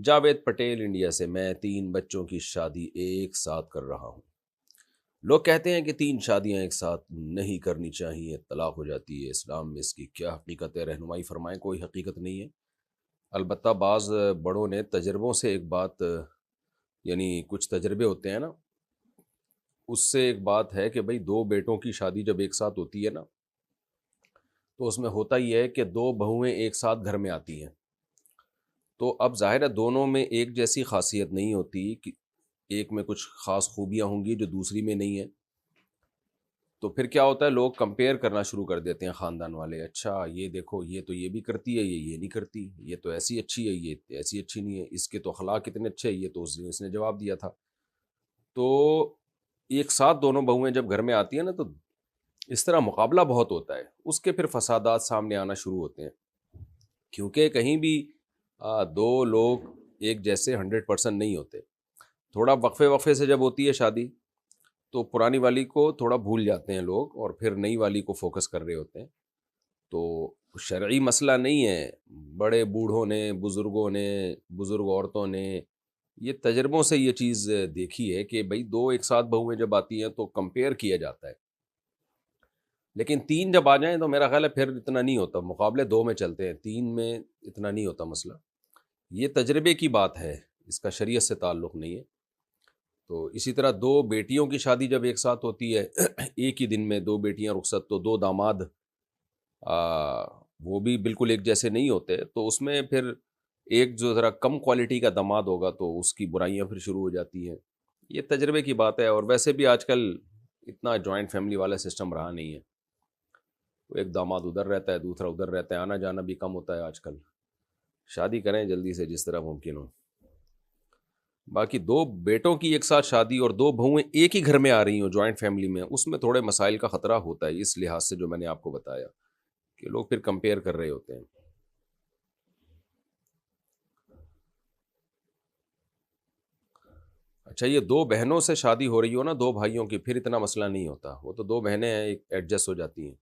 Javed Patel India سے، میں 3 بچوں کی شادی ایک ساتھ کر رہا ہوں۔ لوگ کہتے ہیں کہ 3 شادیاں ایک ساتھ نہیں کرنی چاہیے، طلاق ہو جاتی ہے۔ اسلام میں اس کی کیا حقیقت ہے؟ رہنمائی فرمائیں۔ کوئی حقیقت نہیں ہے، البتہ بعض بڑوں نے تجربوں سے ایک بات، یعنی کچھ تجربے ہوتے ہیں نا، اس سے ایک بات ہے کہ بھئی 2 بیٹوں کی شادی جب ایک ساتھ ہوتی ہے نا، تو اس میں ہوتا ہی ہے کہ 2 بہویں ایک ساتھ گھر میں آتی ہیں، تو اب ظاہر ہے دونوں میں ایک جیسی خاصیت نہیں ہوتی، کہ ایک میں کچھ خاص خوبیاں ہوں گی جو دوسری میں نہیں ہیں، تو پھر کیا ہوتا ہے، لوگ کمپیئر کرنا شروع کر دیتے ہیں خاندان والے۔ اچھا یہ دیکھو، یہ تو یہ بھی کرتی ہے، یہ نہیں کرتی، یہ تو ایسی اچھی ہے، یہ ایسی اچھی نہیں ہے، اس کے تو اخلاق کتنے اچھے ہیں، یہ تو اس نے جواب دیا تھا۔ تو ایک ساتھ دونوں بہویں جب گھر میں آتی ہیں نا، تو اس طرح مقابلہ بہت ہوتا ہے، اس کے پھر فسادات سامنے آنا شروع ہوتے ہیں، کیونکہ کہیں بھی 2 لوگ ایک جیسے 100% نہیں ہوتے۔ تھوڑا وقفے وقفے سے جب ہوتی ہے شادی، تو پرانی والی کو تھوڑا بھول جاتے ہیں لوگ، اور پھر نئی والی کو فوکس کر رہے ہوتے ہیں۔ تو شرعی مسئلہ نہیں ہے، بڑے بوڑھوں نے، بزرگوں نے، بزرگ عورتوں نے یہ تجربوں سے یہ چیز دیکھی ہے کہ بھئی 2 ایک ساتھ بہویں جب آتی ہیں تو کمپیئر کیا جاتا ہے، لیکن 3 جب آ جائیں تو میرا خیال ہے پھر اتنا نہیں ہوتا، مقابلے 2 میں چلتے ہیں، 3 میں اتنا نہیں ہوتا مسئلہ۔ یہ تجربے کی بات ہے، اس کا شریعت سے تعلق نہیں ہے۔ تو اسی طرح 2 بیٹیوں کی شادی جب ایک ساتھ ہوتی ہے ایک ہی دن میں 2 بیٹیاں رخصت، تو 2 داماد وہ بھی بالکل ایک جیسے نہیں ہوتے، تو اس میں پھر ایک جو ذرا کم کوالٹی کا داماد ہوگا تو اس کی برائیاں پھر شروع ہو جاتی ہیں۔ یہ تجربے کی بات ہے، اور ویسے بھی آج کل اتنا جوائنٹ فیملی والا سسٹم رہا نہیں ہے، تو ایک داماد ادھر رہتا ہے، دوسرا ادھر رہتا ہے، آنا جانا بھی کم ہوتا ہے آج کل۔ شادی کریں جلدی سے جس طرح ممکن ہو۔ باقی 2 بیٹوں کی ایک ساتھ شادی اور 2 بہویں ایک ہی گھر میں آ رہی ہوں جوائنٹ فیملی میں، اس میں تھوڑے مسائل کا خطرہ ہوتا ہے، اس لحاظ سے جو میں نے آپ کو بتایا کہ لوگ پھر کمپیئر کر رہے ہوتے ہیں۔ اچھا، یہ 2 بہنوں سے شادی ہو رہی ہو نا، 2 بھائیوں کی، پھر اتنا مسئلہ نہیں ہوتا، وہ تو 2 بہنیں ہیں، ایک ایڈجسٹ ہو جاتی ہیں۔